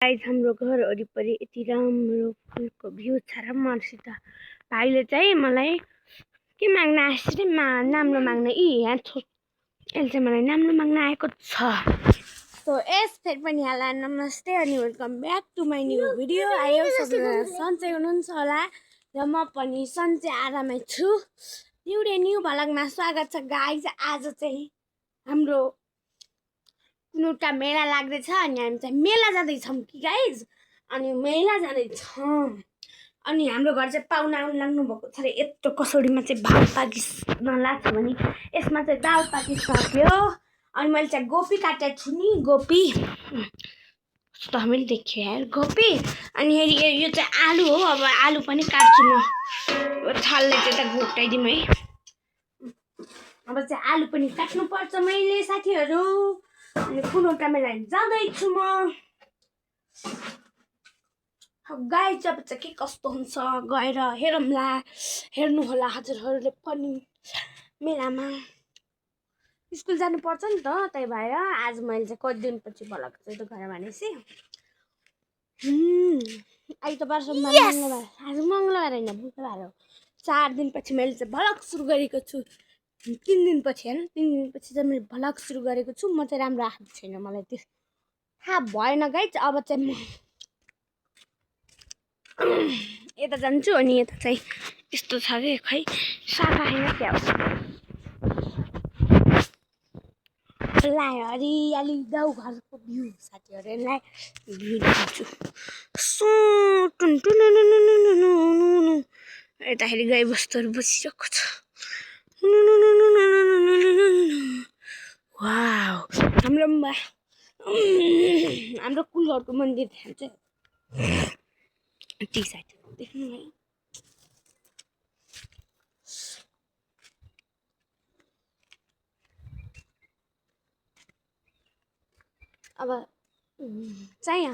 Guys हाम्रो घर वरिपरि यति राम्रो फुलको भ्यू छ र मसित भाइले चाहिँ मलाई के माग्न आएछ नाम्लो माग्न यहाँ यसले चाहिँ मलाई नाम्लो माग्न आएको छ। सो फेरि पनि यहाँलाई नमस्ते अनि welcome back to my new video. आयो सबैजना सन्चै हुनुहुन्छ होला र म पनि सन्चै आरामै छु। न्यू भ्लगमा स्वागत छ गाइस। आज चाहिँ हाम्रो कुनै मेला लाग्दैछ अनि हामी चाहिँ मेला जाँदैछौँ कि गाइज। अनि मेला जाँदैछौँ अनि हाम्रो घर चाहिँ पाहुना आउनु लाग्नु भएको छ र यत्रो कसौडीमा चाहिँ भात पाकिन लाग्छ भने यसमा चाहिँ दाल पाकिसक्यो। अनि मैले चाहिँ गोपी काटेको छु नि, गोपी त हामीले देख्यो यार गोपी। अनि यो चाहिँ आलु हो, अब आलु पनि काट्छु म। छालले चाहिँ त घोटाइदिउँ है। अब चाहिँ आलु पनि काट्नुपर्छ मैले साथीहरू। अनि कुनौटा मेला जाँदैछु म। गाइस अब चाहिँ के कस्तो हुन्छ गएर हेरौँला, हेर्नु होला हजुरहरूले पनि। मेलामा स्कुल जानुपर्छ नि त, त्यही भएर आज मैले चाहिँ कति दिनपछि भ्लग चाहिँ गरेँ भनेपछि आइतबार सोमबार मङ्गलबार, आज मङ्गलबार होइन बुधबार हो, 4 दिनपछि मैले चाहिँ भ्लग सुरु गरेको छु। 3 दिनपछि होइन, 3 दिनपछि चाहिँ मैले भ्लग सुरु गरेको छु। म चाहिँ राम्रो आएको छैन, मलाई त्यो थाहा भएन गाइस। अब चाहिँ म यता जान्छु अनि यता चाहिँ यस्तो छ कि खै साफा होइन क्या लाई हरियाली गाउँघरको भ्यू साथीहरूलाई भ्यू देखाउँछु। यताखेरि गाईबस्तुहरू बसिरहेको छ। वाउ, हाम्रो कुलहरूको मन्दिर देखाउँछ टी साइड देख्नु है। अब चाहिँ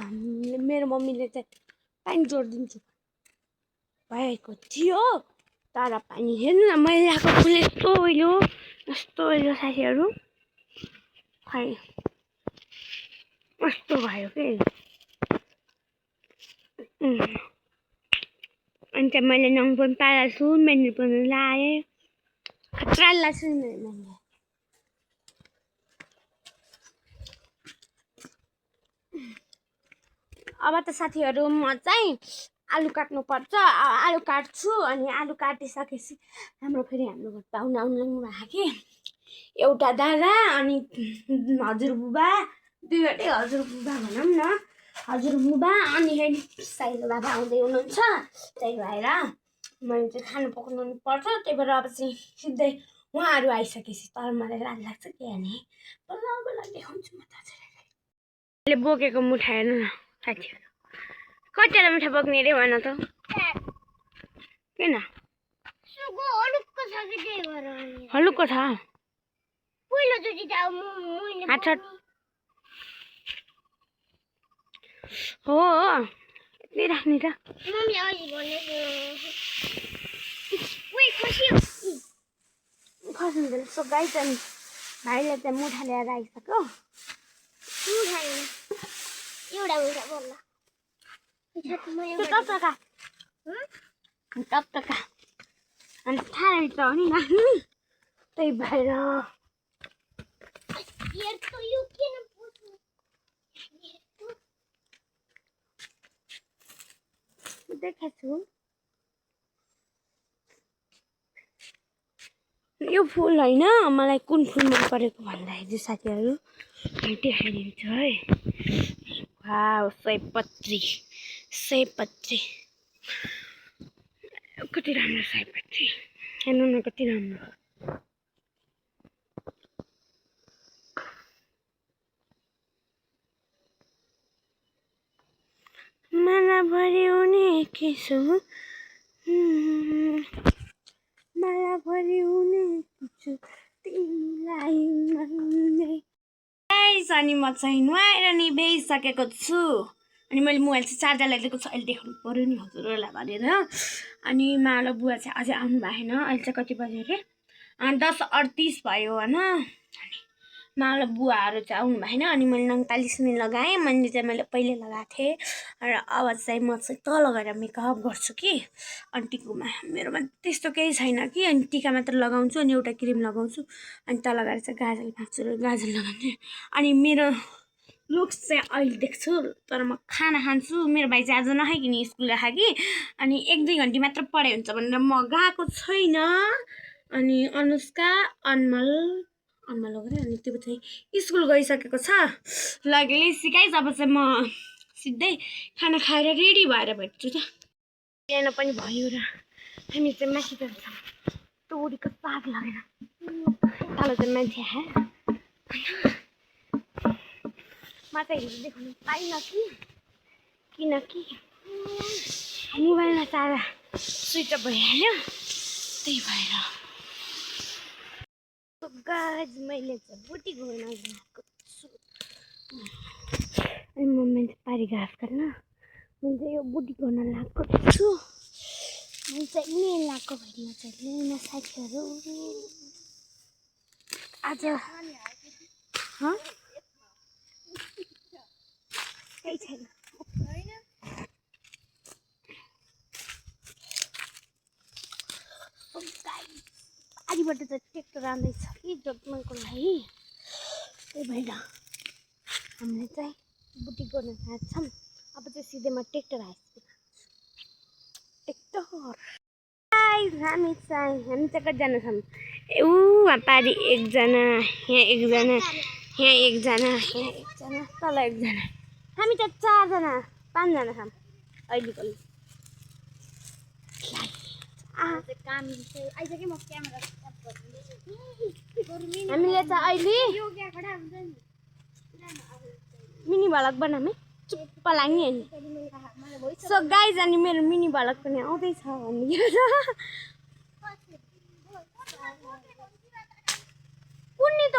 मेरो मम्मीले चाहिँ पानी जोडिदिन्छु भएको थियो, तर पानी हेर्नु न मैलाको फुल यस्तो ओइलो साथीहरू। खै कस्तो भयो के। अनि चाहिँ मैले नङ पनि पारेको छु, मेन्यु पनि लगाएँ, खतरा लाग्छ नि मेरो नानीलाई। अब त साथीहरू म चाहिँ आलु काट्नुपर्छ, आलु काट्छु। अनि आलु काटिसकेपछि हाम्रो घर पाहुना आउनु लाग्नु भएको कि एउटा दादा अनि हजुरबुबा, दुईवटै हजुरबुबा भनौँ न, हजुरबुबा अनि साइलो बाबा आउँदै हुनुहुन्छ। त्यही भएर मैले चाहिँ खानु पकाउनु पर्छ। त्यही भएर अब चाहिँ सिधै उहाँहरू आइसकेपछि तर मलाई लाज लाग्छ के भने बल्ल देखाउँछु म त हजुरहरूले बोकेको मुठा हेर्नु न साथीहरू। कतिवटा मुठा बोक्ने अरे भन त किन हलुक्को छ हो यति राख्ने त खस्नु। सो गाइस अनि भाइले चाहिँ मुठा ल्याएर आइसक्यो। टक्का अनि थालेभित्र हो नि राख्नु। त्यही भएर देखाएको छु। यो फुल होइन, मलाई कुन फुल मन परेको भन्दाखेरि साथीहरू देखाइदिन्छु है। वाउ, सयपत्री कति राम्रो सयपत्री हेर्नु न, कति राम्रो। माला भरि हुने किसो, माला भरि हुने किसो तिमीलाई मान्दै। अनि म चाहिँ नुहाएर नि बेसिसकेको छु। अनि मैले मोबाइल चाहिँ चार्जर लगाइदिएको छु, अहिले देखाउनु पऱ्यो नि हजुरहरूलाई भनेर। अनि माला बुवा चाहिँ अझै आउनु भएन। अहिले चाहिँ कति बज्यो अरे 10:38 भयो होइन। अनि मलाई बुवाहरू चाहिँ आउनु भएन अनि मैले नङपालिस पनि लगाएँ मैले पहिले लगाएको थिएँ र अब चाहिँ म चाहिँ तल गएर मेकअप गर्छु कि अनि टिकुमा मेरोमा त्यस्तो केही छैन कि अनि टिका मात्र लगाउँछु अनि एउटा क्रिम लगाउँछु अनि तल गएर चाहिँ गाजल फाक्छु र गाजल लगाउँछु अनि मेरो लुक्स चाहिँ अहिले देख्छु तर म खाना खान्छु मेरो भाइ चाहिँ आज नखाइकन स्कुल गएको कि अनि 1-2 घन्टी मात्र पढाइ हुन्छ भनेर म गएको छैन अनि अनुष्का अनमल वगेरे अनि त्यो चाहिँ स्कुल गइसकेको छ लगेले सिकाइ जब चाहिँ म सिधै खाना खाएर रेडी भएर भेट्छु त बिहान पनि भयो र हामी चाहिँ माथि जान्छौँ तोरीको साग लगेर तल चाहिँ मान्छे म चाहिँ हिजो देखाउनु पाइनँ किनकि मोबाइलमा तारा स्विच अफ भइहाल्यो त्यही भएर गाइज मैले चाहिँ बुटी गर्न गएको छु अनि म मान्छे पारी घाँस काट्न मैले चाहिँ यो बुटी गर्न लागेको छु मैले चाहिँ मेलाको भइदिन चाहिँ लिन साथीहरू आज केही छैन आदिबाट चाहिँ ट्र्याक्टर आउँदैछ कि जोत्नको लागि त्यही भएर हामीले चाहिँ बुटी गर्न चाहन्छौँ अब चाहिँ सिधैमा ट्र्याक्टर आइसक्यो ट्र्याक्टर हामी चाहिँ कतिजना छौँ वहाँ पारि एकजना यहाँ एकजना यहाँ एकजना तल एकजना हामी चाहिँ 4जना 5जना छौँ अहिलेको हामीले चाहिँ अहिले मिनी भलक बनाऊँ है चुप्प लाग्ने होइन सो गाइज अनि मेरो मिनी भलक पनि आउँदैछ भन्ने कुन्नी त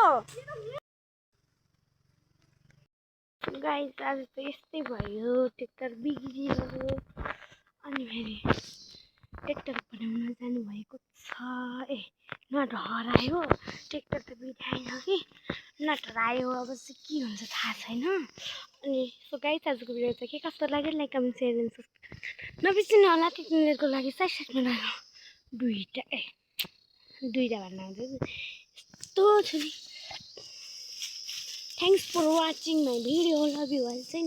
गाइज आज त यस्तै भयो ट्र्याक्टर बिग्रियो अनि फेरि ट्र्याक्टर बनाउन जानुभएको छ नट हरायो ट्र्याक्टर त बिग्राएन कि नट हरायो अब चाहिँ के हुन्छ थाहा छैन अनि सो गाइज आजको भिडियो चाहिँ के कस्तो लाग्यो like comment share and subscribe नबिर्सिनु होला तिनीहरूको लागि साइडमा लाग्यो दुईवटा भन्न आउँछ यस्तो छ नि thanks for watching my video love you all चाहिँ